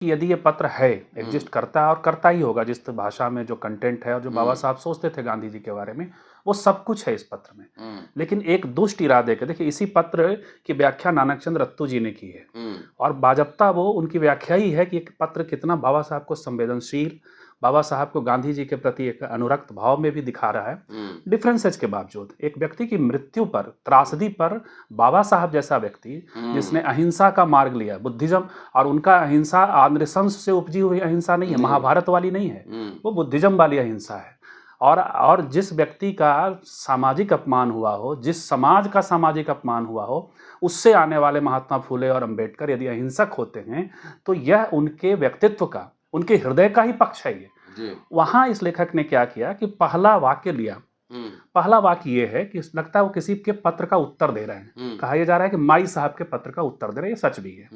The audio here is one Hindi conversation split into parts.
कि यदि ये पत्र है, एग्जिस्ट करता है और करता ही होगा, जिस भाषा में जो कंटेंट है और जो बाबा साहब सोचते थे गांधी जी के बारे में, वो सब कुछ है इस पत्र में। लेकिन एक दुष्ट इरादे के, देखिए इसी पत्र की व्याख्या नानक चंद्र रत्तू जी ने की है और बाजप्ता वो उनकी व्याख्या ही है कि एक पत्र कितना बाबा साहब को संवेदनशील, बाबा साहब को गांधी जी के प्रति एक अनुरक्त भाव में भी दिखा रहा है। डिफरेंसेज के बावजूद एक व्यक्ति की मृत्यु पर, त्रासदी पर बाबा साहब जैसा व्यक्ति जिसने अहिंसा का मार्ग लिया, बुद्धिज्म, और उनका अहिंसा नृशंस से उपजी हुई अहिंसा नहीं है, महाभारत वाली नहीं है, वो बुद्धिज्म वाली अहिंसा है। और जिस व्यक्ति का सामाजिक अपमान हुआ हो, जिस समाज का सामाजिक अपमान हुआ हो, उससे आने वाले महात्मा फूले और अंबेडकर यदि अहिंसक होते हैं तो यह उनके व्यक्तित्व का, उनके हृदय का ही पक्ष है ये। वहां इस लेखक ने क्या किया कि पहला वाक्य लिया। पहला वाक्य ये है कि लगता है वो किसी के पत्र का उत्तर दे रहे हैं। कहा यह जा रहा है कि माई साहब के पत्र का उत्तर दे रहे हैं, ये सच भी है।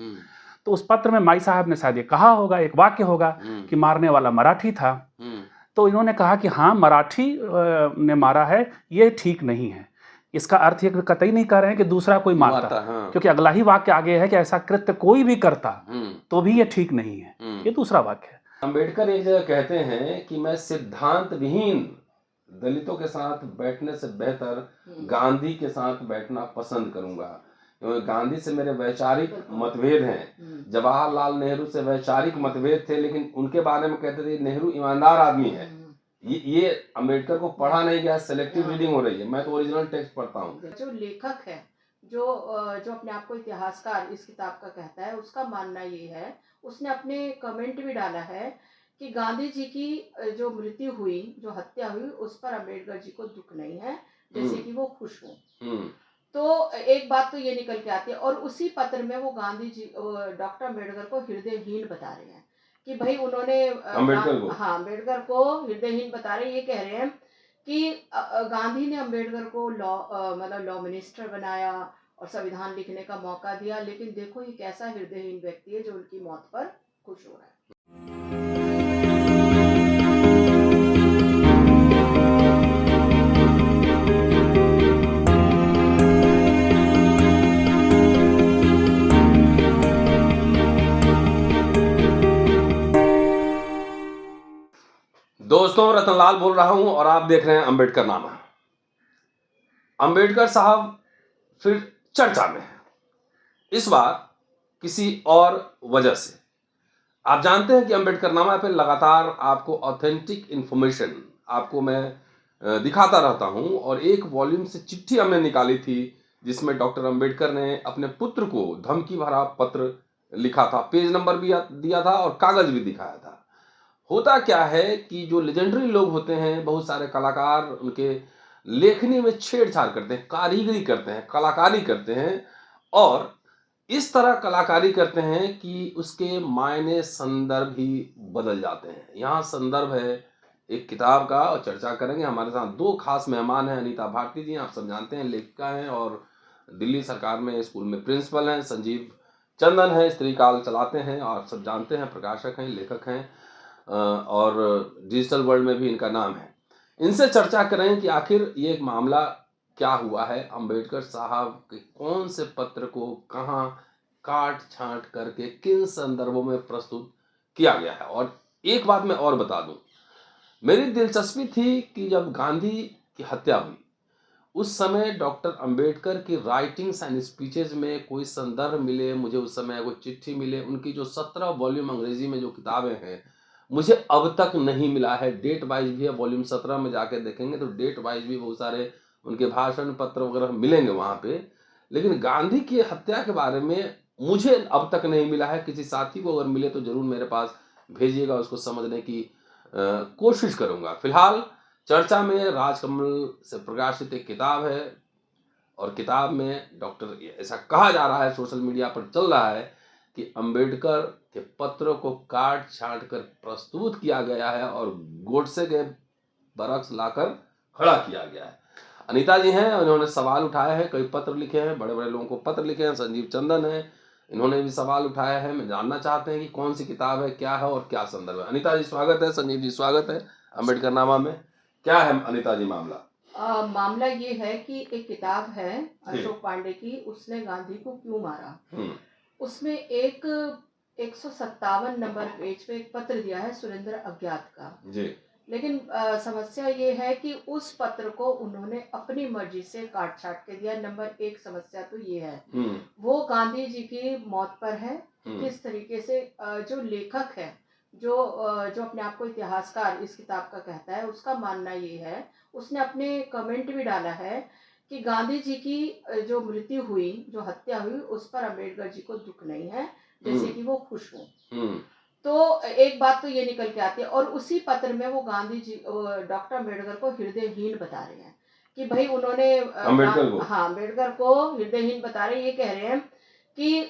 तो उस पत्र में माई साहब ने शायद ये कहा होगा, एक वाक्य होगा कि मारने वाला मराठी था। तो इन्होंने कहा कि हाँ, मराठी ने मारा है, ये ठीक नहीं है। इसका अर्थ ये कतई नहीं कह रहे हैं कि दूसरा कोई मारता, हाँ। क्योंकि अगला ही वाक्य आगे है कि ऐसा कृत्य कोई भी करता तो भी ये ठीक नहीं है। ये दूसरा वाक्य है। अंबेडकर एक जगह कहते हैं कि मैं सिद्धांत विहीन दलितों के साथ बैठने से बेहतर गांधी के साथ बैठना पसंद करूंगा, क्योंकि गांधी से मेरे वैचारिक मतभेद हैं। जवाहरलाल नेहरू से वैचारिक मतभेद थे, लेकिन उनके बारे में कहते थे नेहरू ईमानदार आदमी है। ये अंबेडकर को पढ़ा नहीं गया, सेलेक्टिव रीडिंग हो रही है। मैं तो ओरिजिनल टेक्स्ट पढ़ता हूँ। जो लेखक है, जो अपने आप को इतिहासकार इस किताब का कहता है, उसका मानना ये है, उसने अपने कमेंट भी डाला है कि गांधी जी की जो मृत्यु हुई, जो हत्या हुई, उस पर अंबेडकर जी को दुख नहीं है, जैसे कि वो खुश हो। तो एक बात तो ये निकल के आती है। और उसी पत्र में वो गांधी जी, डॉक्टर अम्बेडकर को हृदयहीन बता रहे हैं कि भाई उन्होंने अम्बेडकर को हृदयहीन बता रहे हैं। ये कह रहे हैं कि गांधी ने अम्बेडकर को लॉ मिनिस्टर बनाया और संविधान लिखने का मौका दिया, लेकिन देखो ये कैसा हृदयहीन व्यक्ति है जो उनकी मौत पर खुश हो रहा है। दोस्तों, रतनलाल बोल रहा हूं और आप देख रहे हैं अंबेडकर नामा। अंबेडकर साहब फिर चर्चा में है, इस बार किसी और वजह से। आप जानते हैं कि अंबेडकर नामा पे लगातार आपको ऑथेंटिक इंफॉर्मेशन आपको मैं दिखाता रहता हूं, और एक वॉल्यूम से चिट्ठी हमने निकाली थी जिसमें डॉक्टर अंबेडकर ने अपने पुत्र को धमकी भरा पत्र लिखा था, पेज नंबर भी दिया था और कागज भी दिखाया था। होता क्या है कि जो लेजेंडरी लोग होते हैं, बहुत सारे कलाकार, उनके लेखनी में छेड़छाड़ करते हैं, कारीगरी करते हैं, कलाकारी करते हैं, और इस तरह कलाकारी करते हैं कि उसके मायने संदर्भ ही बदल जाते हैं। यहाँ संदर्भ है एक किताब का, और चर्चा करेंगे। हमारे साथ दो खास मेहमान हैं। अनीता भारती जी, आप सब जानते हैं, लेखिका हैं और दिल्ली सरकार में स्कूल में प्रिंसिपल हैं। संजीव चंदन है, स्त्री काल चलाते हैं और सब जानते हैं, प्रकाशक हैं, लेखक हैं, और डिजिटल वर्ल्ड में भी इनका नाम है। इनसे चर्चा करें कि आखिर ये एक मामला क्या हुआ है, अंबेडकर साहब के कौन से पत्र को कहाँ काट छांट करके किन संदर्भों में प्रस्तुत किया गया है। और एक बात मैं और बता दूं, मेरी दिलचस्पी थी कि जब गांधी की हत्या हुई उस समय डॉक्टर अंबेडकर की राइटिंग्स एंड स्पीचेज में कोई संदर्भ मिले, मुझे उस समय कोई चिट्ठी मिले। उनकी जो 17 वॉल्यूम अंग्रेजी में जो किताबें हैं, मुझे अब तक नहीं मिला है। डेट वाइज भी है, वॉल्यूम 17 में जाके देखेंगे तो डेट वाइज भी बहुत सारे उनके भाषण पत्र वगैरह मिलेंगे वहाँ पे। लेकिन गांधी की हत्या के बारे में मुझे अब तक नहीं मिला है। किसी साथी को अगर मिले तो जरूर मेरे पास भेजिएगा, उसको समझने की कोशिश करूँगा। फिलहाल चर्चा में राजकमल से प्रकाशित एक किताब है, और किताब में डॉक्टर, ऐसा कहा जा रहा है, सोशल मीडिया पर चल रहा है कि अंबेडकर के पत्रों को काट छांट कर प्रस्तुत किया गया है और गोडसे के बरक्स लाकर खड़ा किया गया है। अनीता जी हैं, उन्होंने सवाल उठाए हैं, कई पत्र लिखे हैं, बड़े बड़े लोगों को पत्र लिखे हैं। संजीव चंदन है, इन्होंने भी सवाल उठाया है। मैं जानना चाहते हैं कि कौन सी किताब है, क्या है और क्या संदर्भ है। अनीता जी स्वागत है, संजीव जी स्वागत है। अंबेडकर नामा में क्या है अनीता जी मामला? मामला ये है कि एक किताब है अशोक पांडे की, उसने गांधी को क्यों मारा। उसमें एक 157 नंबर पेज पे एक पत्र दिया है सुरेंद्र अज्ञात का जी। लेकिन समस्या ये है कि उस पत्र को उन्होंने अपनी मर्जी से काट छाट के दिया। नंबर 1 समस्या तो ये है वो गांधी जी की मौत पर है। किस तरीके से जो लेखक है जो अपने आप को इतिहासकार इस किताब का कहता है उसका मानना ये है, उसने अपने कमेंट भी डाला है कि गांधी जी की जो मृत्यु हुई, जो हत्या हुई, उस पर अम्बेडकर जी को दुख नहीं है, जैसे कि वो खुश हों। तो एक बात तो ये निकल के आती है और उसी पत्र में वो गांधी जी डॉक्टर अम्बेडकर को हृदयहीन बता रहे हैं कि भाई उन्होंने अम्बेडकर को हृदयहीन बता रहे हैं। ये कह रहे हैं कि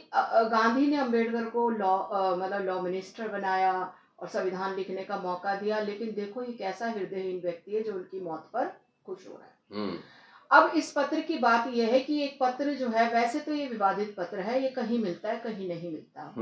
गांधी ने अम्बेडकर को लॉ मिनिस्टर बनाया और संविधान लिखने का मौका दिया, लेकिन देखो ये कैसा हृदयहीन व्यक्ति है जो उनकी मौत पर खुश हो रहा है। अब इस पत्र की बात यह है कि एक पत्र जो है, वैसे तो ये विवादित पत्र है, ये कहीं मिलता है कहीं नहीं मिलता,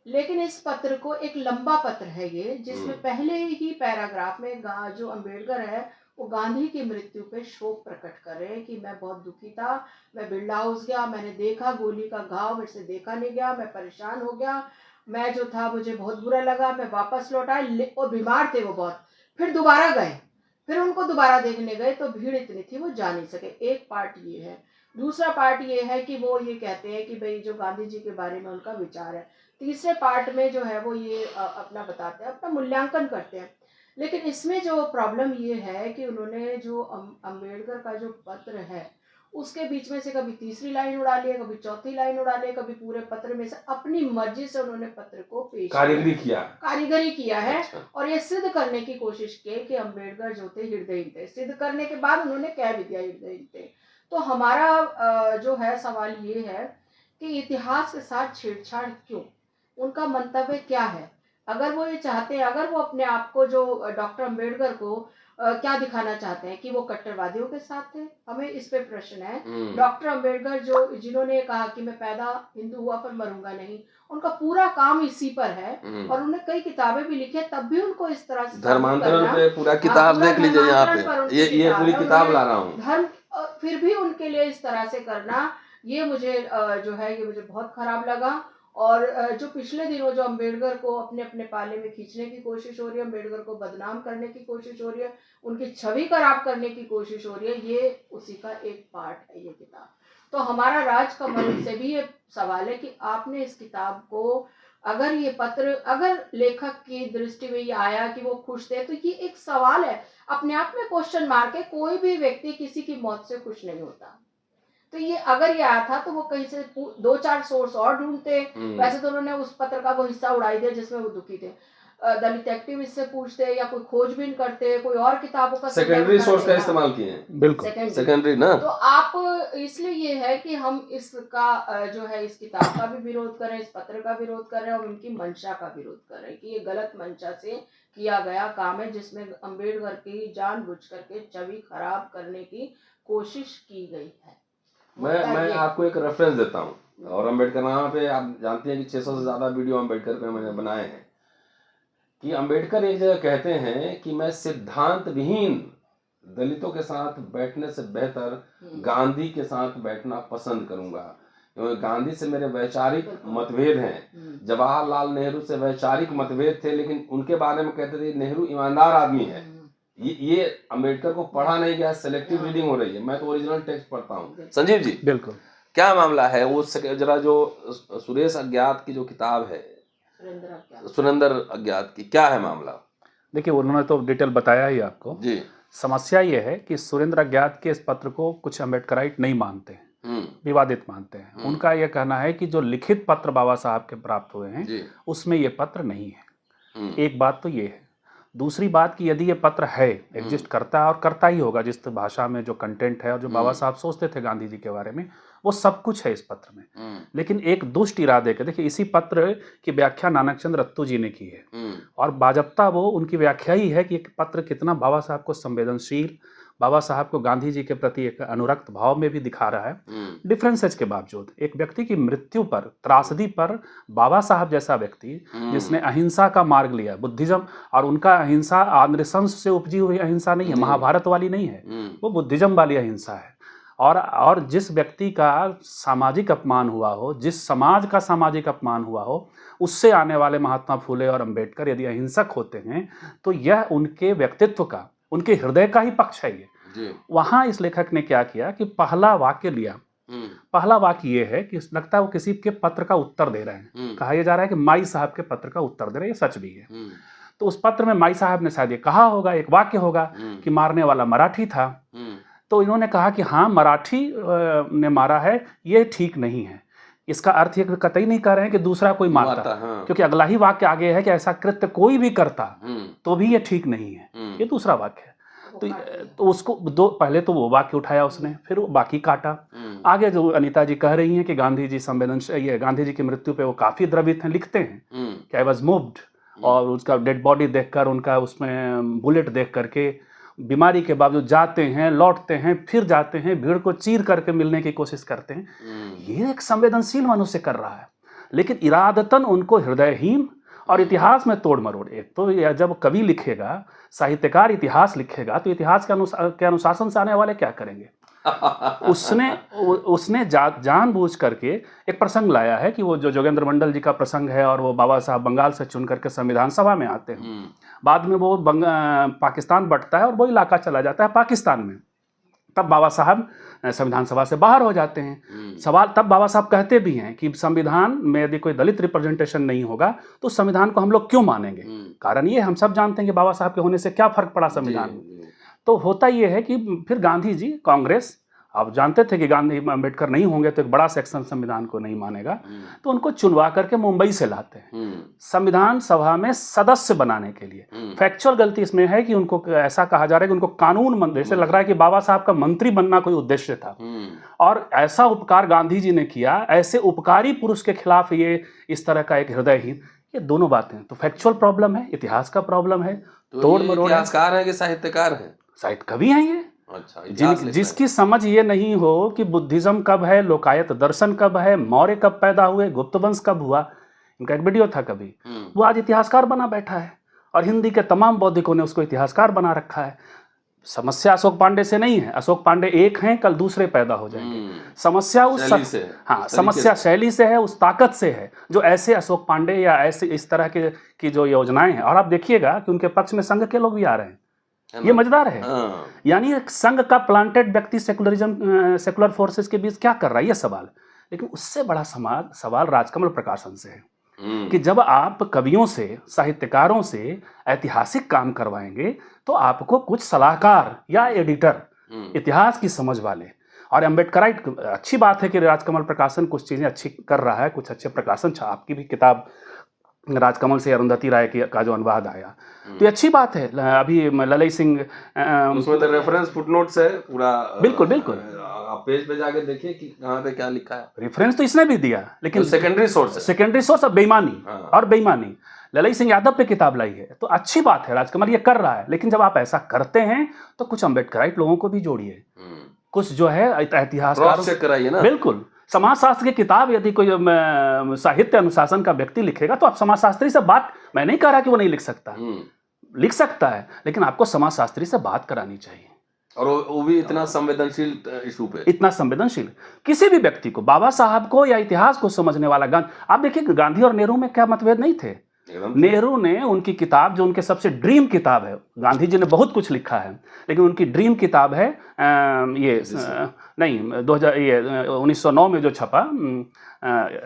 लेकिन इस पत्र को एक लंबा पत्र है ये, जिसमें पहले ही पैराग्राफ में जो अम्बेडकर है वो गांधी की मृत्यु पे शोक प्रकट कर रहे हैं कि मैं बहुत दुखी था, मैं बिरला हाउस गया, मैंने देखा गोली का घाव, मेरे से देखा नहीं गया, मैं परेशान हो गया, मैं जो था मुझे बहुत बुरा लगा, मैं वापस लौट आए और बीमार थे वो बहुत, फिर दोबारा गए, फिर उनको दोबारा देखने गए तो भीड़ इतनी थी वो जा नहीं सके। एक पार्ट ये है। दूसरा पार्ट ये है कि वो ये कहते हैं कि भाई जो गांधी जी के बारे में उनका विचार है। तीसरे पार्ट में जो है वो ये अपना बताते हैं, अपना मूल्यांकन करते हैं। लेकिन इसमें जो प्रॉब्लम ये है कि उन्होंने जो अम्बेडकर का जो पत्र है उसके बीच में से कभी तीसरी लाइन उड़ा ली है, कभी चौथी लाइन उड़ा ली है, कभी पूरे पत्र में से अपनी मर्जी से उन्होंने पत्र को पेश कारीगरी किया है। अच्छा। और ये सिद्ध करने की कोशिश की कि अम्बेडकर जो थे हृदयहीन थे। सिद्ध करने के बाद उन्होंने कह भी दिया हृदयहीन थे। तो हमारा जो है सवाल ये है कि इतिहास के साथ छेड़छाड़ क्यों, उनका मंतव्य क्या है? अगर वो ये चाहते हैं, अगर वो अपने आप को जो डॉक्टर अम्बेडकर को क्या दिखाना चाहते हैं कि वो कट्टरवादियों के साथ थे, हमें इस पे प्रश्न है। डॉक्टर अम्बेडकर जिन्होंने कहा कि मैं पैदा हिंदू हुआ पर मरूंगा नहीं, उनका पूरा काम इसी पर है और उन्होंने कई किताबें भी लिखी है, तब भी उनको इस तरह से धर्मांतरण पे पूरा किताब देख लीजिए, यहाँ पे ये पूरी किताब ला रहा हूँ। धर्म फिर भी उनके लिए इस तरह से करना, ये मुझे जो है ये मुझे बहुत खराब लगा। और जो पिछले दिनों जो अम्बेडकर को अपने अपने पाले में खींचने की कोशिश हो रही है, अम्बेडकर को बदनाम करने की कोशिश हो रही है, उनकी छवि खराब करने की कोशिश हो रही है, ये उसी का एक पार्ट है ये किताब। तो हमारा राजकमल से भी ये सवाल है कि आपने इस किताब को, अगर ये पत्र, अगर लेखक की दृष्टि में ये आया कि वो खुश थे, तो ये एक सवाल है अपने आप में, क्वेश्चन मार्क है। कोई भी व्यक्ति किसी की मौत से खुश नहीं होता। तो ये अगर ये आया था तो वो कहीं से 2-4 सोर्स और ढूंढते। वैसे तो उन्होंने उस पत्र का वो हिस्सा उड़ाई दिया जिसमें वो दुखी थे। दलित एक्टिविस्ट से पूछते या कोई खोजबीन करते, कोई और किताबों का सेकेंडरी सोर्स का इस्तेमाल किए हैं। बिल्कुल सेकेंडरी ना। तो आप इसलिए ये है कि हम इसका जो है इस किताब का भी विरोध करें, इस पत्र का विरोध करें और उनकी मंशा का विरोध करें कि ये गलत मंशा से किया गया काम है, जिसमें अम्बेडकर की जानबूझ करके छवि खराब करने की कोशिश की गई है। मैं आपको एक रेफरेंस देता हूँ, और अम्बेडकर नामा पे आप जानते हैं कि 600 से ज्यादा वीडियो अम्बेडकर पे मैंने बनाए हैं, कि अम्बेडकर एक जगह कहते हैं कि मैं सिद्धांत विहीन दलितों के साथ बैठने से बेहतर गांधी के साथ बैठना पसंद करूंगा, क्योंकि गांधी से मेरे वैचारिक मतभेद हैं। जवाहरलाल नेहरू से वैचारिक मतभेद थे, लेकिन उनके बारे में कहते थे नेहरू ईमानदार आदमी है। ये अम्बेडकर को पढ़ा नहीं गया, सेलेक्टिव रीडिंग हो रही है। मैं तो ओरिजिनल टेक्स्ट पढ़ता हूँ। संजीव जी, बिल्कुल क्या मामला है वो जरा जो सुरेश अज्ञात की जो किताब है, सुरेंद्र अज्ञात की, क्या है मामला? देखिए, उन्होंने तो डिटेल बताया ही आपको जी। समस्या ये है कि सुरेंद्र अज्ञात के इस पत्र को कुछ अम्बेडकराइट नहीं मानते, विवादित मानते हैं। उनका यह कहना है कि जो लिखित पत्र बाबा साहब के प्राप्त हुए हैं उसमें ये पत्र नहीं है। एक बात तो ये है। दूसरी बात कि यदि ये पत्र है, एग्जिस्ट करता है और करता ही होगा, जिस भाषा में जो कंटेंट है और जो बाबा साहब सोचते थे गांधी जी के बारे में, वो सब कुछ है इस पत्र में। लेकिन एक दुष्ट इरादे के, देखिए इसी पत्र की व्याख्या नानकचंद रत्तू जी ने की है और बाजप्ता वो उनकी व्याख्या ही है कि एक पत्र कितना बाबा साहब को संवेदनशील, बाबा साहब को गांधी जी के प्रति एक अनुरक्त भाव में भी दिखा रहा है। डिफरेंसेस के बावजूद एक व्यक्ति की मृत्यु पर, त्रासदी पर, बाबा साहब जैसा व्यक्ति जिसने अहिंसा का मार्ग लिया, बुद्धिज्म, और उनका अहिंसा नृशंस से उपजी हुई अहिंसा नहीं है, महाभारत वाली नहीं है, वो बुद्धिज्म वाली अहिंसा है। और जिस व्यक्ति का सामाजिक अपमान हुआ हो, जिस समाज का सामाजिक अपमान हुआ हो, उससे आने वाले महात्मा फुले और अंबेडकर यदि अहिंसक होते हैं तो यह उनके व्यक्तित्व का, उनके हृदय का ही पक्ष है ये। वहाँ इस लेखक ने क्या किया कि पहला वाक्य लिया। पहला वाक्य ये है कि लगता है वो किसी के पत्र का उत्तर दे रहे हैं। कहा यह जा रहा है कि माई साहब के पत्र का उत्तर दे रहे हैं, ये सच भी है। तो उस पत्र में माई साहब ने शायद ये कहा होगा, एक वाक्य होगा कि मारने वाला मराठी था। तो इन्होंने कहा कि हाँ, मराठी ने मारा है, ये ठीक नहीं है। इसका अर्थ ये कतई नहीं कह रहे हैं कि दूसरा कोई मारता, हाँ। क्योंकि अगला ही वाक्य आगे है कि ऐसा कृत्य कोई भी करता तो भी ये ठीक नहीं है, ये दूसरा वाक्य है। तो उसको पहले तो वो वाक्य उठाया उसने, फिर वो बाकी काटा। आगे जो अनीता जी कह रही हैं कि गांधी जी संवेदनशील, ये गांधी जी की मृत्यु पे वो काफी द्रवित हैं, लिखते हैं कि आई वाज मूव्ड, और उसका डेड बॉडी देखकर, उनका उसमें बुलेट देख करके, बीमारी के बावजूद जाते हैं, लौटते हैं, फिर जाते हैं, भीड़ को चीर करके मिलने की कोशिश करते हैं। ये एक संवेदनशील मनुष्य कर रहा है, लेकिन इरादतन उनको हृदयहीन और इतिहास में तोड़ मरोड़। एक तो जब कवि लिखेगा, साहित्यकार इतिहास लिखेगा, तो इतिहास के अनुशासन से आने वाले क्या करेंगे? उसने जानबूझ करके एक प्रसंग लाया है कि वो जो जोगेंद्र मंडल जी का प्रसंग है, और वो बाबा साहब बंगाल से चुन करके संविधान सभा में आते हैं। बाद में वो पाकिस्तान बंटता है और वो इलाका चला जाता है पाकिस्तान में। तब बाबा साहब संविधान सभा से बाहर हो जाते हैं। सवाल तब बाबा साहब कहते भी हैं कि संविधान में यदि कोई दलित रिप्रेजेंटेशन नहीं होगा तो संविधान को हम लोग क्यों मानेंगे? कारण ये हम सब जानते हैं कि बाबा साहब के होने से क्या फर्क पड़ा संविधान में। तो होता ये है कि फिर गांधी जी, कांग्रेस, आप जानते थे कि गांधी अम्बेडकर नहीं होंगे तो एक बड़ा सेक्शन संविधान को नहीं मानेगा, तो उनको चुनवा करके मुंबई से लाते हैं संविधान सभा में सदस्य बनाने के लिए। फैक्चुअल गलती इसमें है कि उनको ऐसा कहा जा रहा है कि उनको कानून मंत्री से लग रहा है कि बाबा साहब का मंत्री बनना कोई उद्देश्य था, और ऐसा उपकार गांधी जी ने किया, ऐसे उपकारी पुरुष के खिलाफ ये इस तरह का एक हृदयहीन, ये दोनों बातें तो फैक्चुअल प्रॉब्लम है, इतिहास का प्रॉब्लम है, तोड़ मरोड़। इतिहासकार है कि साहित्यकार है? साहित्य कवि हैं ये। अच्छा, जिसकी समझ ये नहीं हो कि बुद्धिज्म कब है, लोकायत दर्शन कब है, मौर्य कब पैदा हुए, गुप्त वंश कब हुआ, इनका एक वीडियो था कभी, वो आज इतिहासकार बना बैठा है, और हिंदी के तमाम बौद्धिकों ने उसको इतिहासकार बना रखा है। समस्या अशोक पांडे से नहीं है, अशोक पांडे एक हैं, कल दूसरे पैदा हो जाएंगे। समस्या उस समस्या शैली से है, उस ताकत से है जो ऐसे अशोक पांडे या ऐसे इस तरह की जो योजनाएं हैं। और आप देखिएगा कि उनके पक्ष में संघ के लोग भी आ रहे हैं, ये मजेदार है। यानी संघ का प्लांटेड व्यक्ति सेकुलर फोर्सेस के बीच क्या कर रहा है, ये सवाल। लेकिन उससे बड़ा सवाल राजकमल प्रकाशन से है कि जब आप कवियों से, साहित्यकारों से ऐतिहासिक काम करवाएंगे तो आपको कुछ सलाहकार या एडिटर, इतिहास की समझ वाले, और अम्बेडकराइट, अच्छी बात है कि राजकमल प्रकाशन कुछ चीजें अच्छी कर रहा है, कुछ अच्छे प्रकाशन, आपकी भी किताब राजकमल से अरुंधति राय का जो अनुवाद आया, तो ये अच्छी बात है। अभी ललई सिंह, उसमें तो रेफरेंस फुटनोट्स है पूरा, बिल्कुल बिल्कुल, आप पेज पे जाके देखिए कि कहाँ पे क्या लिखा है। रेफरेंस तो इसने भी दिया, लेकिन सेकेंडरी सोर्स और बेईमानी, और बेईमानी ललई सिंह यादव पे किताब लाई है, तो अच्छी बात है, राजकमल ये कर रहा है। लेकिन जब आप ऐसा करते हैं तो कुछ अम्बेडकराइट लोगों को भी जोड़िए, कुछ जो है इतिहासकारों से कराइए ना। बिल्कुल, समाजशास्त्र की किताब यदि कोई साहित्य अनुशासन का व्यक्ति लिखेगा तो आप समाजशास्त्री से बात, मैं नहीं कह रहा कि वो नहीं लिख सकता, लिख सकता है, लेकिन आपको समाजशास्त्री से बात करानी चाहिए, और वो भी इतना संवेदनशील इशू पे, इतना संवेदनशील। किसी भी व्यक्ति को, बाबा साहब को या इतिहास को समझने वाला आप देखिए, गांधी और नेहरू में क्या मतभेद नहीं थे। नेहरू ने उनकी किताब, जो उनके सबसे ड्रीम किताब है, गांधी जी ने बहुत कुछ लिखा है, लेकिन उनकी ड्रीम किताब है ये नहीं 1909 में जो छपा,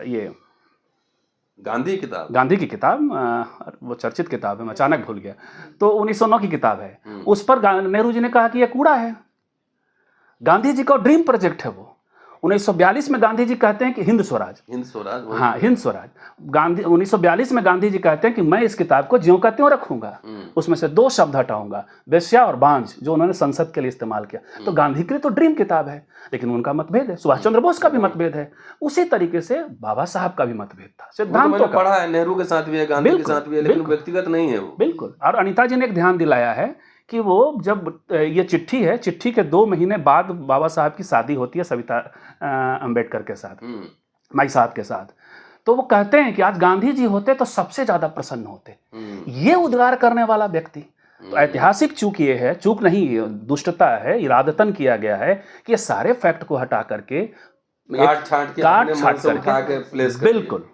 ये गांधी की किताब, वो चर्चित किताब है, मैं अचानक भूल गया, तो 1909 की किताब है। उस पर नेहरू जी ने कहा कि यह कूड़ा है। गांधी जी का ड्रीम प्रोजेक्ट है वो। 1942 में गांधी जी कहते हैं कि हिंद स्वराज, हाँ, हिंद स्वराज। गांधी 1942 में गांधी जी कहते हैं कि मैं इस किताब को ज्यों का त्यों रखूंगा, उसमें से 2 शब्द हटाऊंगा, वेश्या और बांझ, जो उन्होंने संसद के लिए इस्तेमाल किया। तो गांधी की तो ड्रीम किताब है, लेकिन उनका मतभेद है। सुभाष चंद्र बोस का भी मतभेद है, उसी तरीके से बाबा साहब का भी मतभेद था सिद्धांतों का। पढ़ा है, नेहरू के साथ भी है, गांधी के साथ भी है, लेकिन व्यक्तिगत नहीं है वो। बिल्कुल। और अनीता जी ने एक ध्यान दिलाया है कि वो जब ये चिट्ठी है, चिट्ठी के 2 महीने बाद बाबा साहब की शादी होती है सविता अम्बेडकर के साथ, माई साहब के साथ, तो वो कहते हैं कि आज गांधी जी होते तो सबसे ज्यादा प्रसन्न होते। ये उद्गार करने वाला व्यक्ति तो ऐतिहासिक चूक ये है, चूक नहीं, दुष्टता है, इरादतन किया गया है कि ये सारे फैक्ट को हटा करके काट छाट के अपने मन से उठा के प्लेस कर बिल्कुल,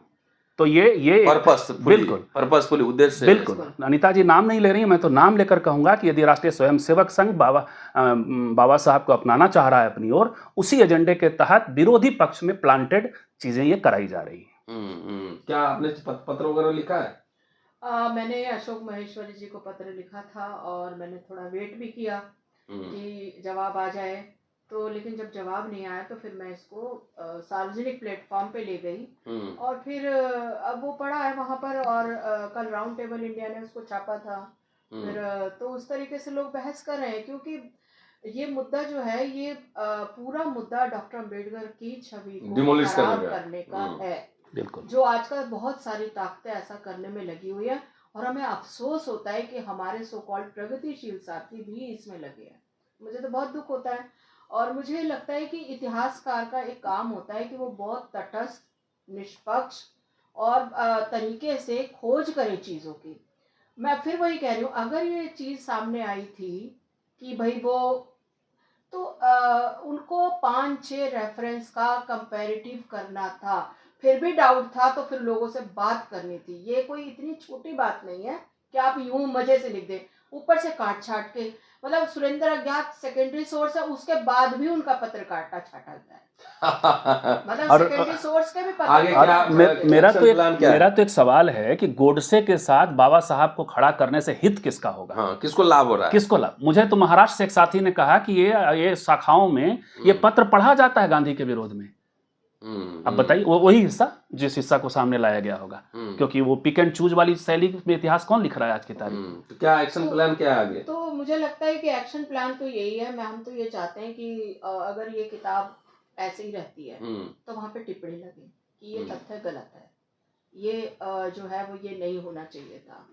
तो ये पर्पसफुली उद्देश्य से। बिल्कुल, अनीता जी नाम नहीं ले रही हैं, मैं तो नाम लेकर कहूंगा कि यदि राष्ट्रीय स्वयंसेवक संघ बाबा साहब को अपनाना चाह रहा है अपनी ओर, उसी एजेंडे के तहत विरोधी पक्ष में प्लांटेड चीजें ये कराई जा रही हैं। क्या आपने पत्र वगैरह लिखा है? मैंने अशोक महेश्वरी जी को पत्र लिखा था और मैंने थोड़ा वेट भी किया कि जवाब आ जाए, तो लेकिन जब जवाब नहीं आया तो फिर मैं इसको सार्वजनिक प्लेटफॉर्म पे ले गई और फिर अब वो पड़ा है वहाँ पर, और कल राउंड टेबल इंडिया ने उसको छापा था। फिर तो उस तरीके से लोग बहस कर रहे हैं, क्योंकि ये मुद्दा जो है ये पूरा मुद्दा डॉक्टर अंबेडकर की छवि को खराब करने का है, बिल्कुल, जो आजकल बहुत सारी ताकतें ऐसा करने में लगी हुई है। और हमें अफसोस होता है कि हमारे सो कॉल्ड प्रगतिशील साथी भी इसमें लगे हैं। मुझे तो बहुत दुख होता है, और मुझे लगता है कि इतिहासकार का एक काम होता है कि वो बहुत तटस्थ, निष्पक्ष और तरीके से खोज करे चीज़ों की। मैं फिर वही कह रही हूँ, अगर ये चीज़ सामने आई थी कि भाई वो तो उनको 5-6 रेफरेंस का कंपैरेटिव करना था, फिर भी डाउट था तो फिर लोगों से बात करनी थी। ये कोई इतनी छोटी बात नहीं है कि आप यूं मजे से लिख दें, ऊपर से काट छाट के। मतलब सुरेंद्र अज्ञात सेकेंडरी सोर्स है, उसके बाद भी उनका पत्र काटा छाटा गया है। मतलब सेकेंडरी सोर्स के भी पत्र आगे क्या मेरा तो एक सवाल है कि गोडसे के साथ बाबा साहब को खड़ा करने से हित किसका होगा? हाँ, किसको लाभ हो रहा है? किसको लाभ? मुझे तो महाराष्ट्र से एक साथी ने कहा कि ये शाखाओं में ये पत्र पढ़ा जाता है गांधी के विरोध में। अब बताइए, वही हिस्सा जिस हिस्सा को सामने लाया गया होगा, क्योंकि वो पिक एंड चूज वाली शैली में इतिहास कौन लिख रहा है आज की तारीख? तो क्या एक्शन प्लान क्या है आगे? तो मुझे लगता है कि एक्शन प्लान तो यही है। हम तो ये चाहते हैं कि अगर ये किताब ऐसे ही रहती है तो वहाँ पे टिप्पणी लगे कि ये तथ्य गलत है, ये जो है वो ये नहीं होना चाहिए था।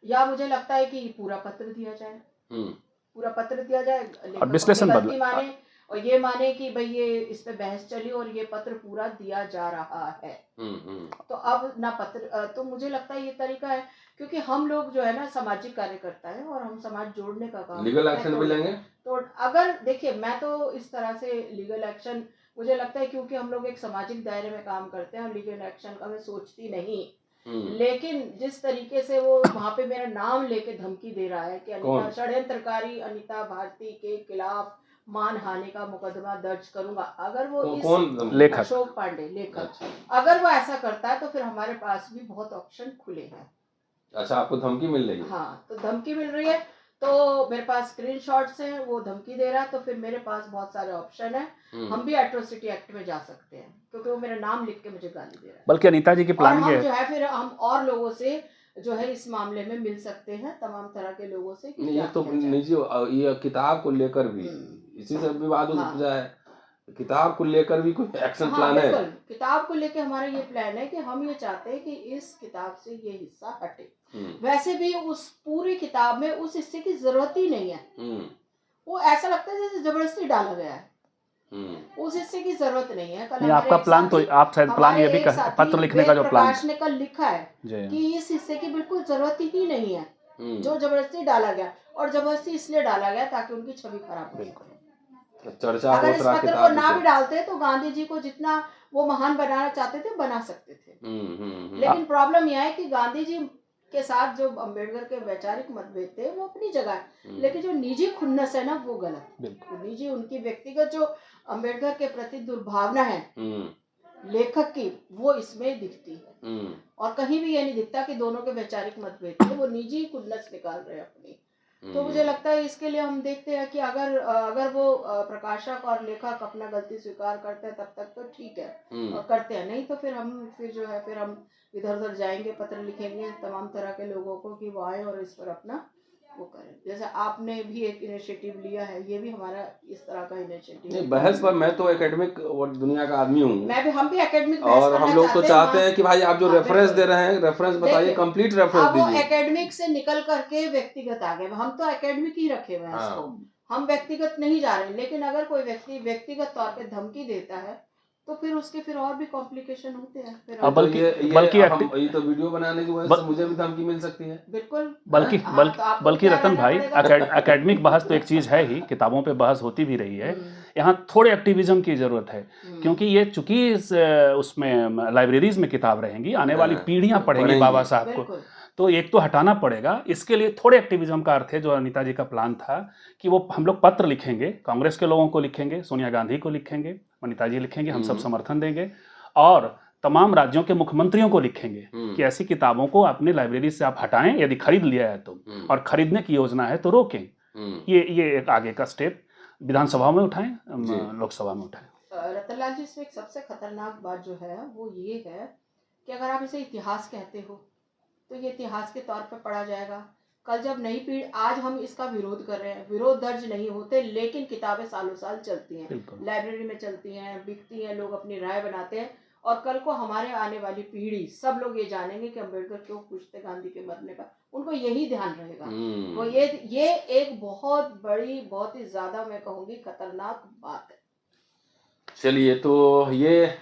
या मुझे लगता है कि पूरा पत्र दिया जाए, पूरा पत्र दिया जाए, और विश्लेषण माने और ये माने कि भाई ये इस पे बहस चली और ये पत्र पूरा दिया जा रहा है। तो अब ना पत्र, तो मुझे लगता है ये तरीका है, क्योंकि हम लोग जो है ना सामाजिक कार्यकर्ता है और हम समाज जोड़ने का काम, लीगल एक्शन भी लेंगे। तो अगर देखिए, मैं तो इस तरह से लीगल एक्शन, मुझे लगता है क्योंकि हम लोग एक सामाजिक दायरे में काम करते हैं और लीगल एक्शन का मैं सोचती नहीं, लेकिन जिस तरीके से वो वहाँ पे मेरा नाम लेके धमकी दे रहा है कि अनीता षड्यंत्रकारी अनीता भारती के खिलाफ मानहानि का मुकदमा दर्ज करूंगा, अगर वो लेखक अशोक पांडे लेखक, अगर वो ऐसा करता है तो फिर हमारे पास भी बहुत ऑप्शन खुले हैं। अच्छा, आपको धमकी मिल रही है? हाँ, तो धमकी मिल रही है, तो मेरे पास स्क्रीनशॉट्स हैं, वो धमकी दे रहा है, तो फिर मेरे पास बहुत सारे ऑप्शन है। हम भी एट्रोसिटी एक्ट में जा सकते हैं, क्योंकि वो मेरा नाम लिख के मुझे गाली दे रहा है। बल्कि अनीता जी की प्लानिंग है जो है फिर हम और लोगों से जो है इस मामले में मिल सकते हैं, तमाम तरह के लोगों से। नहीं, तो निजी ये किताब को लेकर भी इसी से विवाद उपजा है, किताब को लेकर भी कोई एक्शन प्लान है? किताब को लेकर हमारा ये प्लान है कि हम ये चाहते हैं कि इस किताब से ये हिस्सा हटे। वैसे भी उस पूरी किताब में उस हिस्से की जरूरत ही नहीं है, वो ऐसा लगता है जैसे जबरदस्ती डाला गया है, उस हिस्से की जरूरत नहीं है। कल आपका प्लान तो आप शायद प्लान ये भी पत्र लिखने का जो प्लान प्रकाश ने कल लिखा है कि इस हिस्से की बिल्कुल जरूरत ही नहीं है, जो जबरदस्ती डाला गया, और जबरदस्ती इसलिए डाला गया ताकि उनकी छवि खराब हो। चर्चा अगर इस पत्र को ना भी डालते तो गांधी जी को जितना वो महान बनाना चाहते थे बना सकते थे। लेकिन प्रॉब्लम यह है कि गांधी जी के साथ जो अंबेडकर के वैचारिक मतभेद थे वो अपनी जगह है, लेकिन जो निजी खुन्नस है ना वो गलत। निजी उनकी व्यक्तिगत जो अंबेडकर के प्रति दुर्भावना है लेखक की, वो इसमें दिखती है, और कहीं भी ये नहीं दिखता कि दोनों के वैचारिक मतभेद थे, वो निजी खुन्नस निकाल रहे हैं अपनी। तो मुझे लगता है इसके लिए हम देखते हैं कि अगर वो प्रकाशक और लेखक अपना गलती स्वीकार करते हैं तब तक तो ठीक है, और करते हैं, नहीं तो फिर हम इधर उधर जाएंगे, पत्र लिखेंगे तमाम तरह के लोगों को कि वो आए और इस पर अपना वो करें। जैसे आपने भी एक इनिशिएटिव लिया है, ये भी हमारा इस तरह का इनिशिएटिव है। बहस पर मैं तो एकेडमिक और दुनिया का आदमी हूँ, हम भी एकेडमिक, और हम लोग तो चाहते हैं कि भाई आप जो रेफरेंस दे रहे हैं, रेफरेंस बताइए, कंप्लीट रेफरेंस दीजिए। वो एकेडमिक से निकल करके व्यक्तिगत आ गए, हम तो एकेडमिक ही रखे हुए हैं इसको, हम व्यक्तिगत नहीं जा रहे। लेकिन अगर कोई व्यक्ति व्यक्तिगत तौर पे धमकी देता है तो फिर उसके फिर और भी कॉम्प्लिकेशन होते हैं फिर अब बल्कि ये तो वीडियो बनाने की वजह से मुझे भी धमकी मिल सकती है। बिल्कुल। बल्कि हाँ, बल्कि तो आपको बल्कि क्या रतन रहना भाई, पड़ेगा? एकेडमिक बहस तो एक चीज़ है ही, किताबों पे बहस होती भी रही है। यहाँ थोड़े एक्टिविज्म की ज़रूरत है, क्योंकि ये चूंकि उसमें लाइब्रेरीज में किताब रहेंगी, आने वाली पीढ़ियां पढ़ेंगी बाबा साहब को, बिल्कुल। तो एक तो हटाना पड़ेगा। इसके लिए थोड़े एक्टिविज्म का अर्थ है, जो अनिता जी का प्लान था कि वो हम लोग पत्र लिखेंगे, कांग्रेस के लोगों को लिखेंगे, सोनिया गांधी को लिखेंगे, अनिता जी लिखेंगे, हम सब समर्थन देंगे, और तमाम राज्यों के मुख्यमंत्रियों को लिखेंगे कि ऐसी किताबों को अपने लाइब्रेरी से आप हटाएं, यदि खरीद लिया है तो, और खरीदने की योजना है तो रोकें। ये एक आगे का स्टेप विधानसभा में उठाएं, लोकसभा में उठाएं। रतनलाल जी, इसमें एक सबसे खतरनाक बात जो है वो ये है कि अगर आप इसे इतिहास कहते हो तो ये इतिहास के तौर पर पढ़ा जाएगा। कल जब नई पीढ़ी, आज हम इसका विरोध कर रहे हैं, विरोध दर्ज नहीं होते, लेकिन किताबें सालों साल चलती हैं, लाइब्रेरी में चलती हैं, बिकती हैं, लोग अपनी राय बनाते हैं, और कल को हमारे आने वाली पीढ़ी सब लोग ये जानेंगे कि अम्बेडकर क्यों खुश थे गांधी के मरने पर। उनको यही ध्यान रहेगा। वो ये एक बहुत बड़ी, बहुत ही ज्यादा मैं कहूँगी खतरनाक बात है। चलिए, तो ये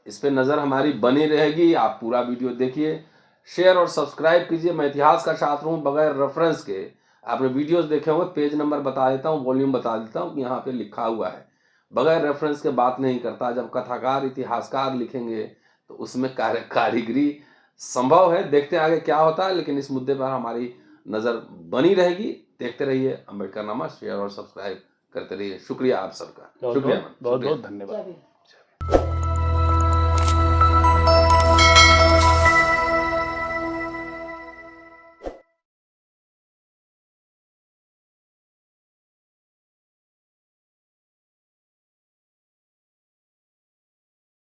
इस पे नज़र हमारी बनी रहेगी। आप पूरा वीडियो देखिए, शेयर और सब्सक्राइब कीजिए। मैं इतिहास का छात्र हूँ, बगैर रेफरेंस के आपने वीडियोस देखे होंगे, पेज नंबर बता देता हूँ, वॉल्यूम बता देता हूँ कि यहाँ पे लिखा हुआ है। बगैर रेफरेंस के बात नहीं करता। जब कथाकार, इतिहासकार लिखेंगे तो उसमें कारीगरी संभव है। देखते हैं आगे क्या होता है, लेकिन इस मुद्दे पर हमारी नज़र बनी रहेगी। देखते रहिए अम्बेडकरनामा, शेयर और सब्सक्राइब करते रहिए। शुक्रिया आप सबका। शुक्रिया, बहुत बहुत धन्यवाद।